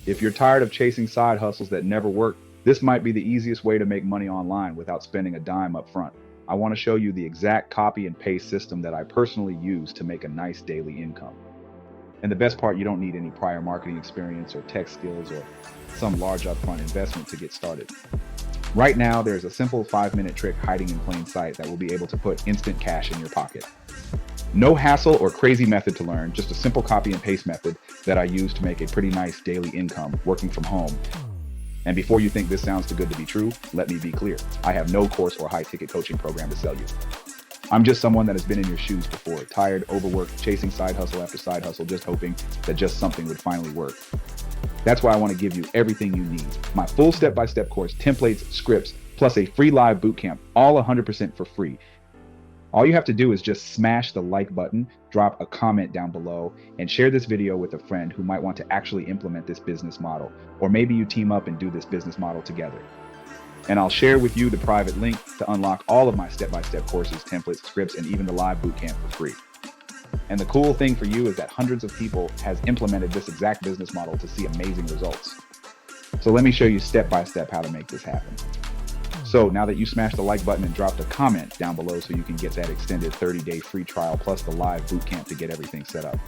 If you're tired of chasing side hustles that never work, this might be the easiest way to make money online without spending a dime up front. I want to show you the exact copy and paste system that I personally use to make a nice daily income. And the best part, you don't need any prior marketing experience or tech skills or some large upfront investment to get started. Right now, there's a simple 5-minute trick hiding in plain sight that will be able to put instant cash in your pocket. No hassle or crazy method to learn, just a simple copy and paste method that I use to make a pretty nice daily income working from home. And before you think this sounds too good to be true, let me be clear. I have no course or high-ticket coaching program to sell you. I'm just someone that has been in your shoes before, tired, overworked, chasing side hustle after side hustle, just hoping that just something would finally work. That's why I want to give you everything you need. My full step-by-step course, templates, scripts, plus a free live bootcamp, all 100% for free. All you have to do is just smash the like button, drop a comment down below, and share this video with a friend who might want to actually implement this business model. Or maybe you team up and do this business model together. And I'll share with you the private link to unlock all of my step-by-step courses, templates, scripts, and even the live bootcamp for free. And the cool thing for you is that hundreds of people has implemented this exact business model to see amazing results. So let me show you step-by-step how to make this happen. So now that you smashed the like button and dropped a comment down below so you can get that extended 30-day free trial plus the live bootcamp to get everything set up.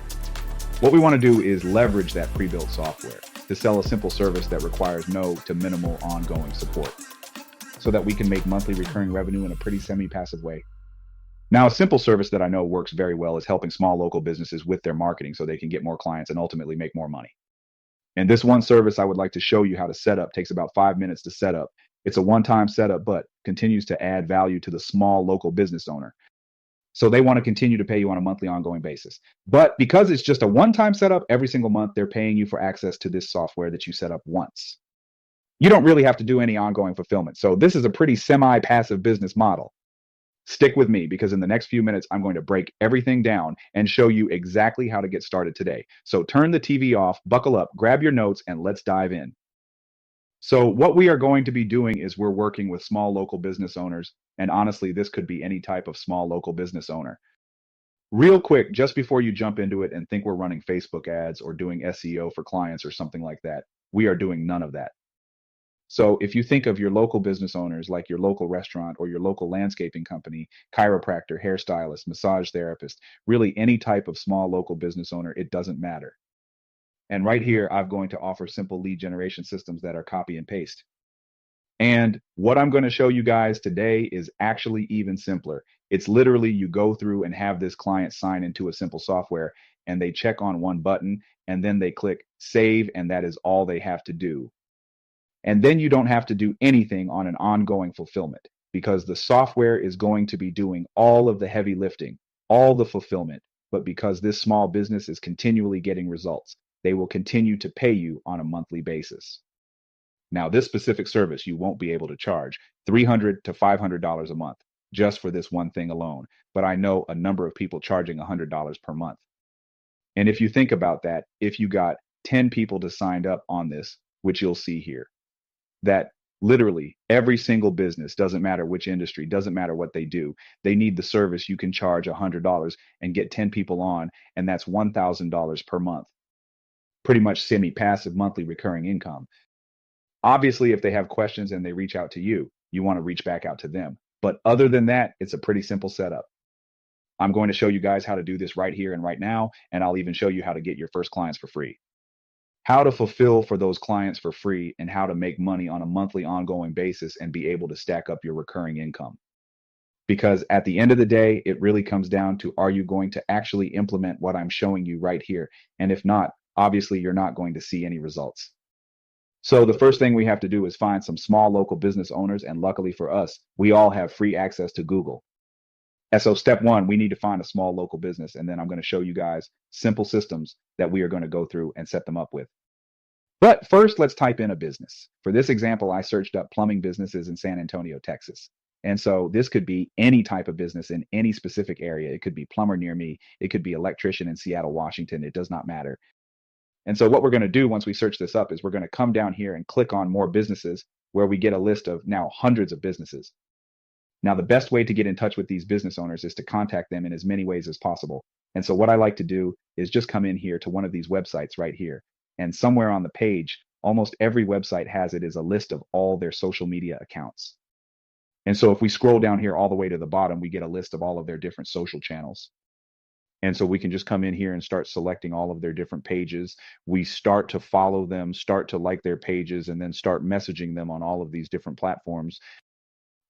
What we want to do is leverage that pre-built software to sell a simple service that requires no to minimal ongoing support so that we can make monthly recurring revenue in a pretty semi-passive way. Now, a simple service that I know works very well is helping small local businesses with their marketing so they can get more clients and ultimately make more money. And this one service I would like to show you how to set up takes about 5 minutes to set up. It's a one-time setup, but continues to add value to the small local business owner. So they want to continue to pay you on a monthly ongoing basis. But because it's just a one-time setup, every single month, they're paying you for access to this software that you set up once. You don't really have to do any ongoing fulfillment. So this is a pretty semi-passive business model. Stick with me because in the next few minutes, I'm going to break everything down and show you exactly how to get started today. So turn the TV off, buckle up, grab your notes, and let's dive in. So what we are going to be doing is we're working with small local business owners. And honestly, this could be any type of small local business owner. Real quick, just before you jump into it and think we're running Facebook ads or doing SEO for clients or something like that, we are doing none of that. So if you think of your local business owners, like your local restaurant or your local landscaping company, chiropractor, hairstylist, massage therapist, really any type of small local business owner, it doesn't matter. And right here, I'm going to offer simple lead generation systems that are copy and paste. And what I'm going to show you guys today is actually even simpler. It's literally you go through and have this client sign into a simple software and they check on one button and then they click save, and that is all they have to do. And then you don't have to do anything on an ongoing fulfillment because the software is going to be doing all of the heavy lifting, all the fulfillment. But because this small business is continually getting results, they will continue to pay you on a monthly basis. Now, this specific service, you won't be able to charge $300 to $500 a month just for this one thing alone. But I know a number of people charging $100 per month. And if you think about that, if you got 10 people to sign up on this, which you'll see here, that literally every single business, doesn't matter which industry, doesn't matter what they do, they need the service. You can charge $100 and get 10 people on, and that's $1,000 per month. Pretty much semi-passive monthly recurring income. Obviously, if they have questions and they reach out to you, you want to reach back out to them. But other than that, it's a pretty simple setup. I'm going to show you guys how to do this right here and right now, and I'll even show you how to get your first clients for free. How to fulfill for those clients for free and how to make money on a monthly ongoing basis and be able to stack up your recurring income. Because at the end of the day, it really comes down to, are you going to actually implement what I'm showing you right here? And if not, obviously you're not going to see any results. So the first thing we have to do is find some small local business owners. And luckily for us, we all have free access to Google. And so step one, we need to find a small local business. And then I'm going to show you guys simple systems that we are going to go through and set them up with. But first, let's type in a business. For this example, I searched up plumbing businesses in San Antonio, Texas. And so this could be any type of business in any specific area. It could be plumber near me. It could be electrician in Seattle, Washington. It does not matter. And so what we're going to do once we search this up is we're going to come down here and click on more businesses, where we get a list of now hundreds of businesses. Now, the best way to get in touch with these business owners is to contact them in as many ways as possible. And so what I like to do is just come in here to one of these websites right here. And somewhere on the page, almost every website has it as a list of all their social media accounts. And so if we scroll down here all the way to the bottom, we get a list of all of their different social channels. And so we can just come in here and start selecting all of their different pages. We start to follow them, start to like their pages, and then start messaging them on all of these different platforms.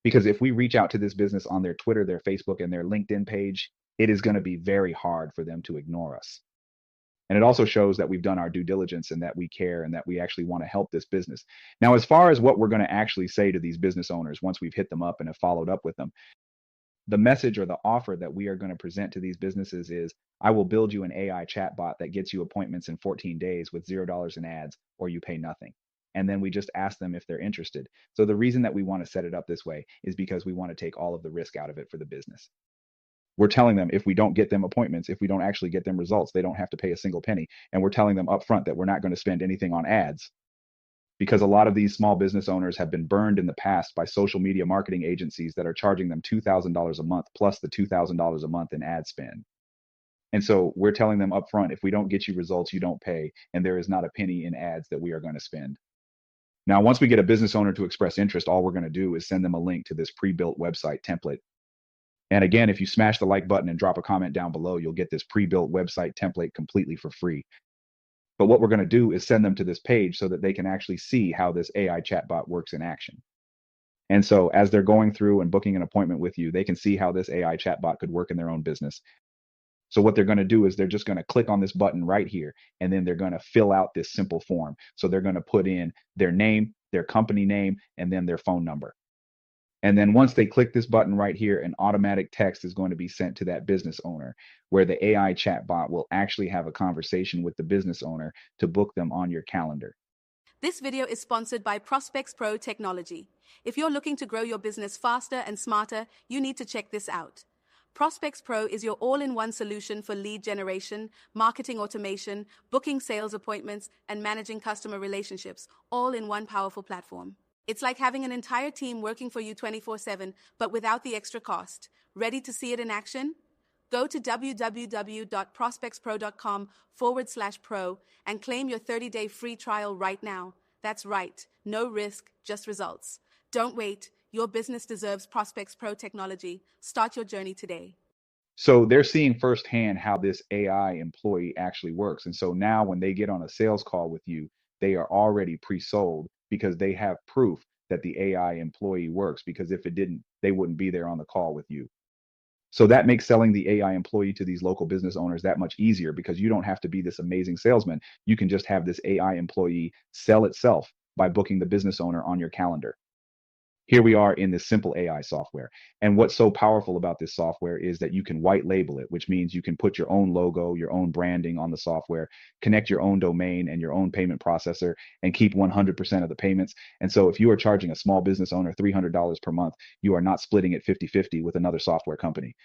Because if we reach out to this business on their Twitter, their Facebook, and their LinkedIn page, it is going to be very hard for them to ignore us. And it also shows that we've done our due diligence and that we care and that we actually want to help this business. Now, as far as what we're going to actually say to these business owners once we've hit them up and have followed up with them, the message or the offer that we are going to present to these businesses is, I will build you an AI chatbot that gets you appointments in 14 days with $0 in ads, or you pay nothing. And then we just ask them if they're interested. So the reason that we want to set it up this way is because we want to take all of the risk out of it for the business. We're telling them if we don't get them appointments, if we don't actually get them results, they don't have to pay a single penny. And we're telling them up front that we're not going to spend anything on ads, because a lot of these small business owners have been burned in the past by social media marketing agencies that are charging them $2,000 a month plus the $2,000 a month in ad spend. And so we're telling them up front, if we don't get you results, you don't pay, and there is not a penny in ads that we are going to spend. Now, once we get a business owner to express interest, all we're going to do is send them a link to this pre-built website template. And again, if you smash the like button and drop a comment down below, you'll get this pre-built website template completely for free. But what we're going to do is send them to this page so that they can actually see how this AI chatbot works in action. And so as they're going through and booking an appointment with you, they can see how this AI chatbot could work in their own business. So what they're going to do is they're just going to click on this button right here, and then they're going to fill out this simple form. So they're going to put in their name, their company name, and then their phone number. And then once they click this button right here, an automatic text is going to be sent to that business owner, where the AI chatbot will actually have a conversation with the business owner to book them on your calendar. This video is sponsored by Prospects Pro Technology. If you're looking to grow your business faster and smarter, you need to check this out. Prospects Pro is your all-in-one solution for lead generation, marketing automation, booking sales appointments, and managing customer relationships, all in one powerful platform. It's like having an entire team working for you 24/7, but without the extra cost. Ready to see it in action? Go to www.prospectspro.com/pro and claim your 30-day free trial right now. That's right, no risk, just results. Don't wait. Your business deserves Prospects Pro technology. Start your journey today. So they're seeing firsthand how this AI employee actually works. And so now when they get on a sales call with you, they are already pre-sold because they have proof that the AI employee works, because if it didn't, they wouldn't be there on the call with you. So that makes selling the AI employee to these local business owners that much easier, because you don't have to be this amazing salesman. You can just have this AI employee sell itself by booking the business owner on your calendar. Here we are in this simple AI software. And what's so powerful about this software is that you can white label it, which means you can put your own logo, your own branding on the software, connect your own domain and your own payment processor, and keep 100% of the payments. And so if you are charging a small business owner $300 per month, you are not splitting it 50-50 with another software company.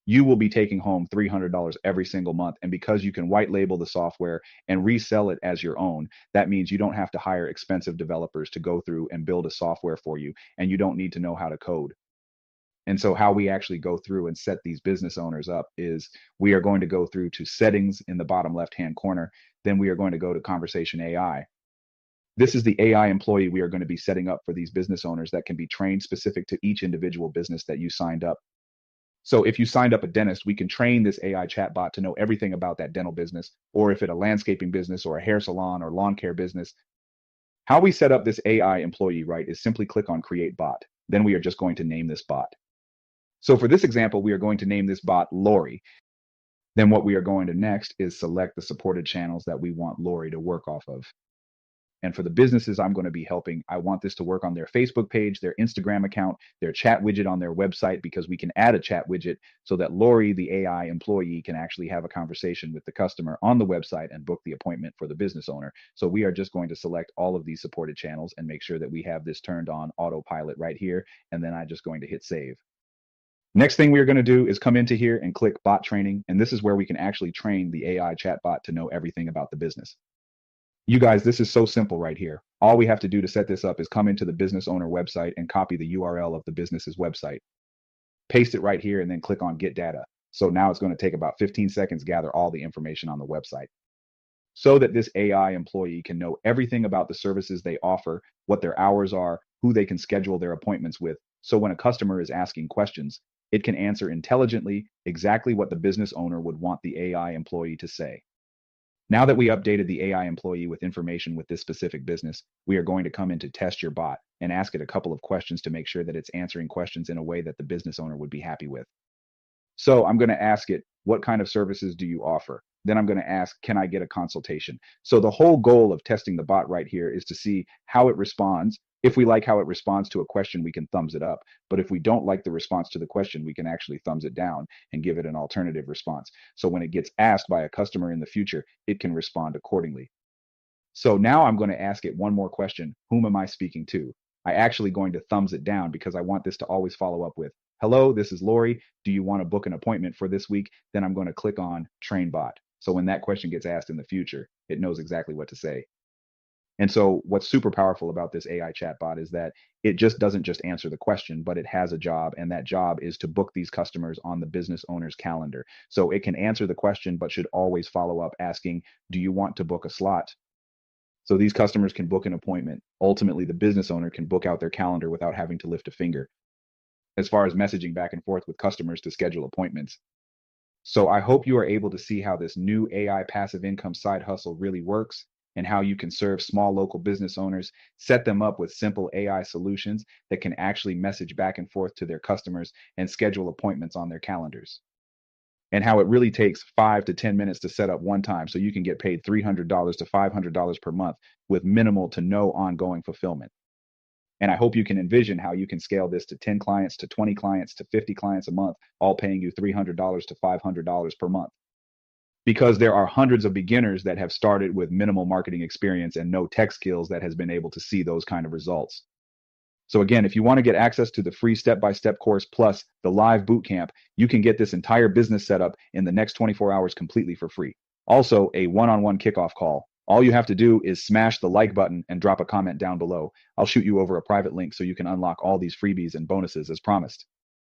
You will be taking home $300 every single month. And because you can white label the software and resell it as your own, that means you don't have to hire expensive developers to go through and build a software for you, and you don't need to know how to code. And so how we actually go through and set these business owners up is we are going to go through to settings in the bottom left-hand corner. Then we are going to go to conversation AI. This is the AI employee we are going to be setting up for these business owners that can be trained specific to each individual business that you signed up. So if you signed up a dentist, we can train this AI chatbot to know everything about that dental business, or if it's a landscaping business or a hair salon or lawn care business. How we set up this AI employee, right, is simply click on Create Bot. Then we are just going to name this bot. So for this example, we are going to name this bot Lori. Then what we are going to next is select the supported channels that we want Lori to work off of. And for the businesses I'm going to be helping, I want this to work on their Facebook page, their Instagram account, their chat widget on their website, because we can add a chat widget so that Lori, the AI employee, can actually have a conversation with the customer on the website and book the appointment for the business owner. So we are just going to select all of these supported channels and make sure that we have this turned on autopilot right here. And then I'm just going to hit save. Next thing we're going to do is come into here and click bot training. And this is where we can actually train the AI chatbot to know everything about the business. You guys, this is so simple right here. All we have to do to set this up is come into the business owner website and copy the URL of the business's website. Paste it right here and then click on Get Data. So now it's going to take about 15 seconds to gather all the information on the website. so that this AI employee can know everything about the services they offer, what their hours are, who they can schedule their appointments with. So when a customer is asking questions, it can answer intelligently exactly what the business owner would want the AI employee to say. Now that we updated the AI employee with information with this specific business, we are going to come in to test your bot and ask it a couple of questions to make sure that it's answering questions in a way that the business owner would be happy with. So I'm going to ask it, what kind of services do you offer? Then I'm going to ask, can I get a consultation? So the whole goal of testing the bot right here is to see how it responds. If we like how it responds to a question, we can thumbs it up. But if we don't like the response to the question, we can actually thumbs it down and give it an alternative response. So when it gets asked by a customer in the future, it can respond accordingly. So now I'm going to ask it one more question. Whom am I speaking to? I actually going to thumbs it down because I want this to always follow up with, hello, this is Lori. Do you want to book an appointment for this week? Then I'm going to click on train bot. So when that question gets asked in the future, it knows exactly what to say. And so what's super powerful about this AI chatbot is that it just doesn't just answer the question, but it has a job, and that job is to book these customers on the business owner's calendar. So it can answer the question, but should always follow up asking, do you want to book a slot? So these customers can book an appointment. Ultimately, the business owner can book out their calendar without having to lift a finger as far as messaging back and forth with customers to schedule appointments. So I hope you are able to see how this new AI passive income side hustle really works and how you can serve small local business owners, set them up with simple AI solutions that can actually message back and forth to their customers and schedule appointments on their calendars. And how it really takes 5 to 10 minutes to set up one time so you can get paid $300 to $500 per month with minimal to no ongoing fulfillment. And I hope you can envision how you can scale this to 10 clients, to 20 clients, to 50 clients a month, all paying you $300 to $500 per month. Because there are hundreds of beginners that have started with minimal marketing experience and no tech skills that has been able to see those kind of results. So again, if you want to get access to the free step-by-step course plus the live bootcamp, you can get this entire business setup in the next 24 hours completely for free. Also, a one-on-one kickoff call. All you have to do is smash the like button and drop a comment down below. I'll shoot you over a private link so you can unlock all these freebies and bonuses as promised.